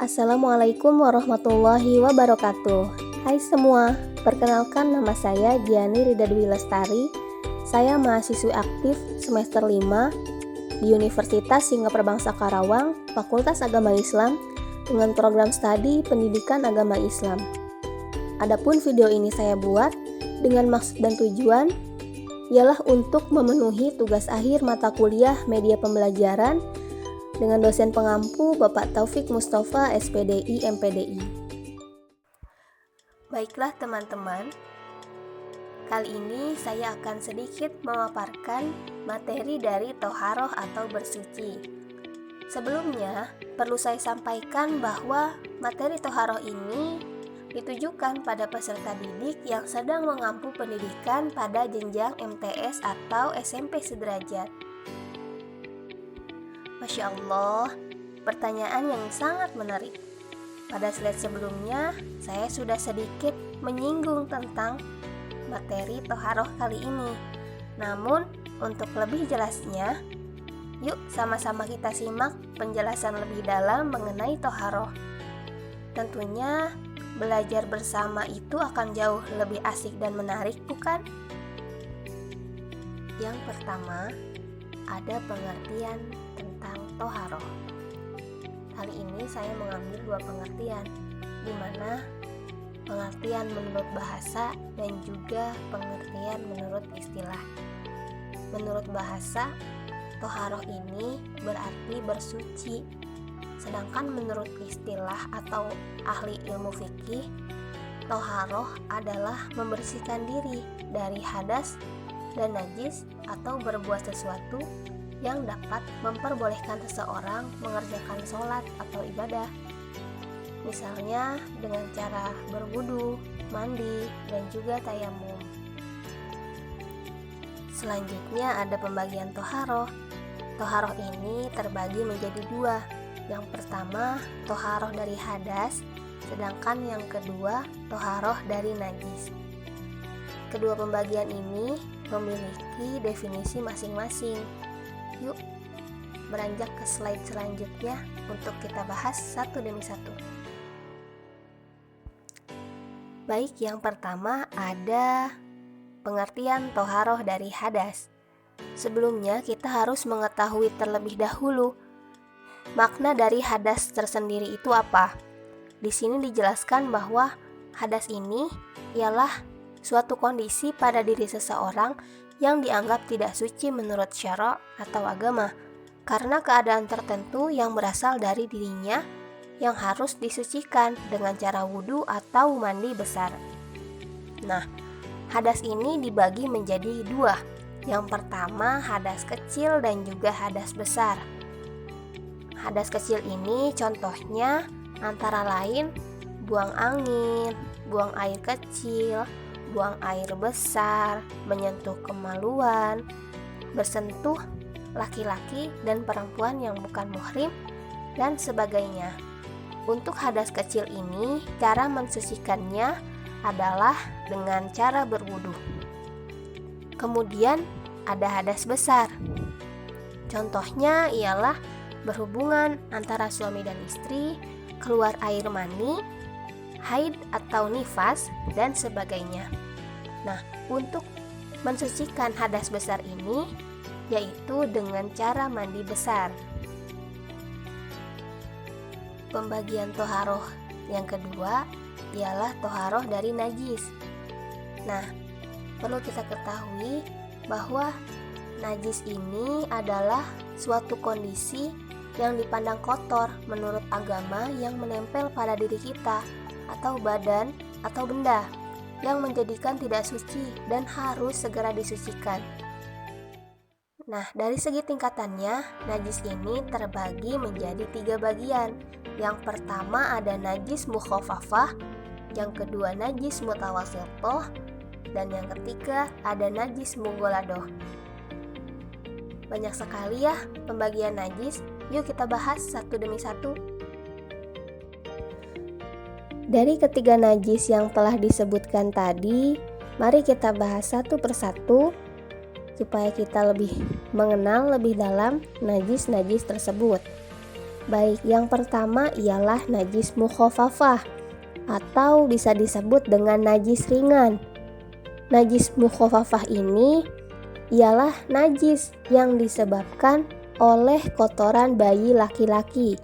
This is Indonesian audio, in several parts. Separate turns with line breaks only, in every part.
Assalamualaikum warahmatullahi wabarakatuh. Hai semua, perkenalkan nama saya Giani Rida Dwi Lestari. Saya mahasiswi aktif semester 5 di Universitas Singapura Bangsa Karawang, Fakultas Agama Islam dengan program studi Pendidikan Agama Islam. Adapun video ini saya buat dengan maksud dan tujuan ialah untuk memenuhi tugas akhir mata kuliah media pembelajaran dengan dosen pengampu Bapak Taufik Mustafa SPDI MPDI. Baiklah teman-teman, kali ini saya akan sedikit memaparkan materi dari Toharoh atau bersuci. Sebelumnya, perlu saya sampaikan bahwa materi Toharoh ini ditujukan pada peserta didik yang sedang mengampu pendidikan pada jenjang MTS atau SMP sederajat. Masya Allah, pertanyaan yang sangat menarik. Pada slide sebelumnya, saya sudah sedikit menyinggung tentang materi Toharoh kali ini. Namun, untuk lebih jelasnya, yuk sama-sama kita simak penjelasan lebih dalam mengenai Toharoh. Tentunya, belajar bersama itu akan jauh lebih asik dan menarik, bukan? Yang pertama, ada pengertian tentang Toharoh. Kali ini saya mengambil dua pengertian, di mana pengertian menurut bahasa dan juga pengertian menurut istilah. Menurut bahasa, Toharoh ini berarti bersuci, sedangkan menurut istilah atau ahli ilmu fikih, Toharoh adalah membersihkan diri dari hadas dan najis atau berbuat sesuatu yang dapat memperbolehkan seseorang mengerjakan sholat atau ibadah, misalnya dengan cara berwudu, mandi, dan juga tayamum. Selanjutnya ada pembagian Toharoh. Toharoh ini terbagi menjadi dua. Yang pertama, Toharoh dari hadas, sedangkan yang kedua, Toharoh dari najis. Kedua pembagian ini memiliki definisi masing-masing. Yuk, beranjak ke slide selanjutnya untuk kita bahas satu demi satu. Baik, yang pertama ada pengertian Toharoh dari hadas. Sebelumnya kita harus mengetahui terlebih dahulu makna dari hadas tersendiri itu apa. Di sini dijelaskan bahwa hadas ini ialah suatu kondisi pada diri seseorang yang dianggap tidak suci menurut syara atau agama karena keadaan tertentu yang berasal dari dirinya yang harus disucikan dengan cara wudhu atau mandi besar. Nah, hadas ini dibagi menjadi dua. Yang pertama, hadas kecil dan juga hadas besar. Hadas kecil ini contohnya antara lain buang angin, buang air kecil, buang air besar, menyentuh kemaluan, bersentuh laki-laki dan perempuan yang bukan muhrim, dan sebagainya. Untuk hadas kecil ini, cara mensucikannya adalah dengan cara berwudu. Kemudian ada hadas besar. Contohnya ialah berhubungan antara suami dan istri, keluar air mani, haid atau nifas, dan sebagainya. Nah, untuk mensucikan hadas besar ini yaitu dengan cara mandi besar. Pembagian Toharoh yang kedua ialah Toharoh dari najis. Nah, perlu kita ketahui bahwa najis ini adalah suatu kondisi yang dipandang kotor menurut agama yang menempel pada diri kita atau badan atau benda yang menjadikan tidak suci dan harus segera disucikan. Nah, dari segi tingkatannya, najis ini terbagi menjadi 3 bagian. Yang pertama ada najis mukhafafah, yang kedua najis mutawassithah, dan yang ketiga ada najis mughaladoh. Banyak sekali ya pembagian najis, yuk kita bahas satu demi satu. Dari ketiga najis yang telah disebutkan tadi, mari kita bahas satu persatu supaya kita lebih mengenal lebih dalam najis-najis tersebut. Baik, yang pertama ialah najis mukhafafah atau bisa disebut dengan najis ringan. Najis mukhafafah ini ialah najis yang disebabkan oleh kotoran bayi laki-laki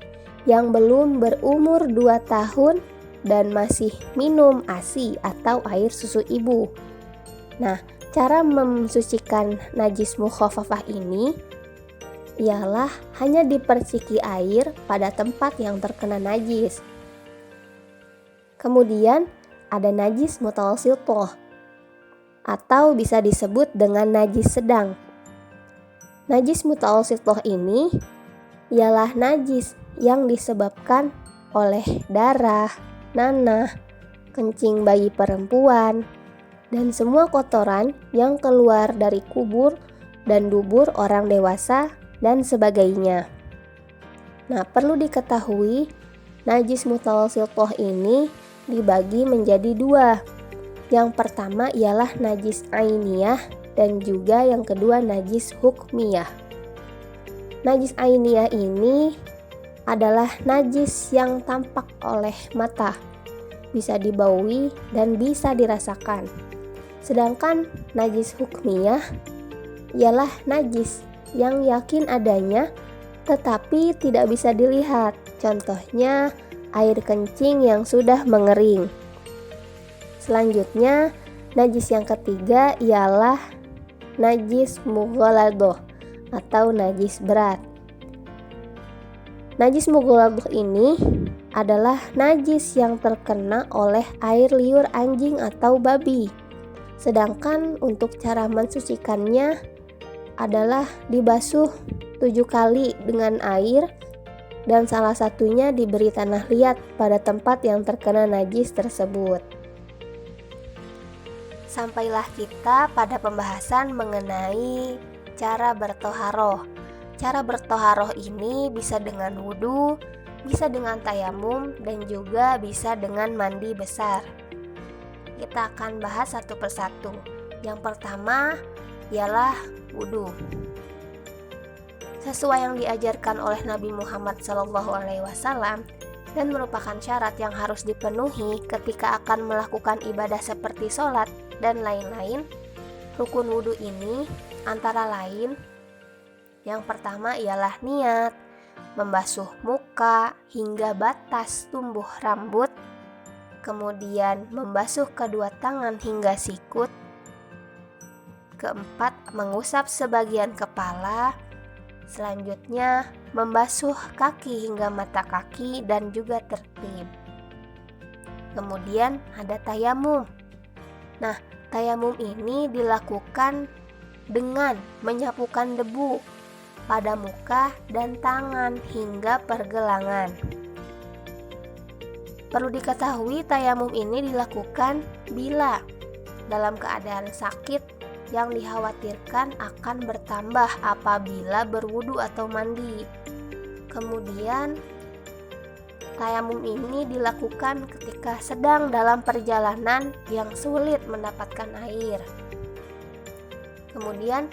yang belum berumur 2 tahun dan masih minum ASI atau air susu ibu. Nah, cara mensucikan najis mukhafafah ini ialah hanya diperciki air pada tempat yang terkena najis. Kemudian ada najis mutawassithah atau bisa disebut dengan najis sedang. Najis mutawassithah ini ialah najis yang disebabkan oleh darah, nanah, kencing bayi perempuan, dan semua kotoran yang keluar dari kubur dan dubur orang dewasa dan sebagainya. Nah, perlu diketahui najis mutawassithah ini dibagi menjadi 2. Yang pertama ialah najis ainiyah dan juga yang kedua najis hukmiyah. Najis ainiyah ini adalah najis yang tampak oleh mata, bisa dibaui dan bisa dirasakan. Sedangkan najis hukmiyah ialah najis yang yakin adanya tetapi tidak bisa dilihat. Contohnya air kencing yang sudah mengering. Selanjutnya, najis yang ketiga ialah najis mughaladhah atau najis berat. Najis mughaladhah ini adalah najis yang terkena oleh air liur anjing atau babi. Sedangkan untuk cara mensucikannya adalah dibasuh 7 kali dengan air dan salah satunya diberi tanah liat pada tempat yang terkena najis tersebut. Sampailah kita pada pembahasan mengenai cara bertoharoh. Cara bertoharoh ini bisa dengan wudhu, bisa dengan tayamum, dan juga bisa dengan mandi besar. Kita akan bahas satu persatu. Yang pertama ialah wudhu. Sesuai yang diajarkan oleh Nabi Muhammad SAW dan merupakan syarat yang harus dipenuhi ketika akan melakukan ibadah seperti sholat dan lain-lain, rukun wudhu ini antara lain yang pertama ialah niat, membasuh muka hingga batas tumbuh rambut, kemudian membasuh kedua tangan hingga sikut, keempat mengusap sebagian kepala, selanjutnya membasuh kaki hingga mata kaki dan juga tertib. Kemudian ada tayamum. Nah, tayamum ini dilakukan dengan menyapukan debu pada muka dan tangan hingga pergelangan. Perlu diketahui tayamum ini dilakukan bila dalam keadaan sakit yang dikhawatirkan akan bertambah apabila berwudu atau mandi. Kemudian tayamum ini dilakukan ketika sedang dalam perjalanan yang sulit mendapatkan air. Kemudian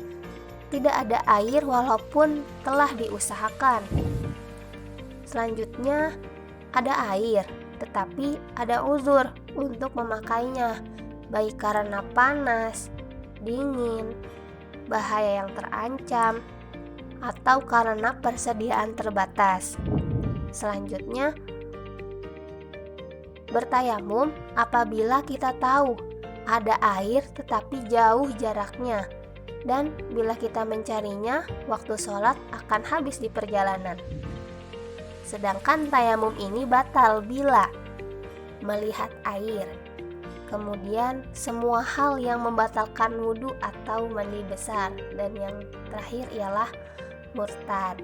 tidak ada air walaupun telah diusahakan. Selanjutnya ada air, tetapi ada uzur untuk memakainya, baik karena panas, dingin, bahaya yang terancam, atau karena persediaan terbatas. Selanjutnya, bertayamum apabila kita tahu ada air tetapi jauh jaraknya, dan bila kita mencarinya, waktu sholat akan habis di perjalanan. Sedangkan tayamum ini batal bila melihat air. Kemudian semua hal yang membatalkan wudhu atau mandi besar. Dan yang terakhir ialah murtad.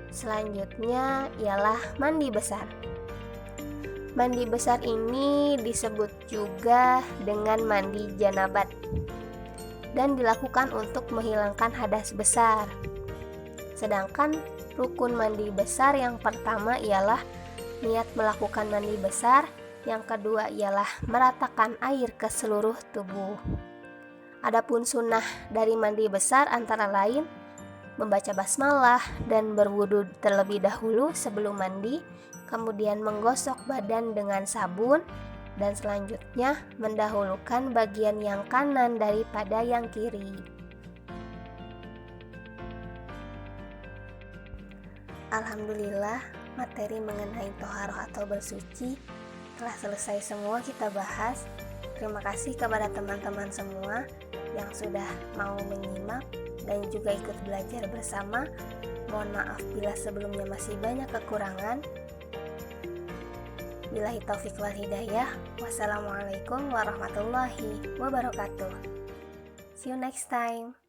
Selanjutnya ialah mandi besar. Mandi besar ini disebut juga dengan mandi janabat dan dilakukan untuk menghilangkan hadas besar. Sedangkan rukun mandi besar yang pertama ialah niat melakukan mandi besar, yang kedua ialah meratakan air ke seluruh tubuh. Adapun sunnah dari mandi besar antara lain membaca basmalah dan berwudu terlebih dahulu sebelum mandi, kemudian menggosok badan dengan sabun, dan selanjutnya mendahulukan bagian yang kanan daripada yang kiri. Alhamdulillah, materi mengenai toharoh atau bersuci telah selesai semua kita bahas. Terima kasih kepada teman-teman semua yang sudah mau menyimak dan juga ikut belajar bersama. Mohon maaf bila sebelumnya masih banyak kekurangan. Billahi taufiq wal hidayah. Wassalamualaikum warahmatullahi wabarakatuh. See you next time.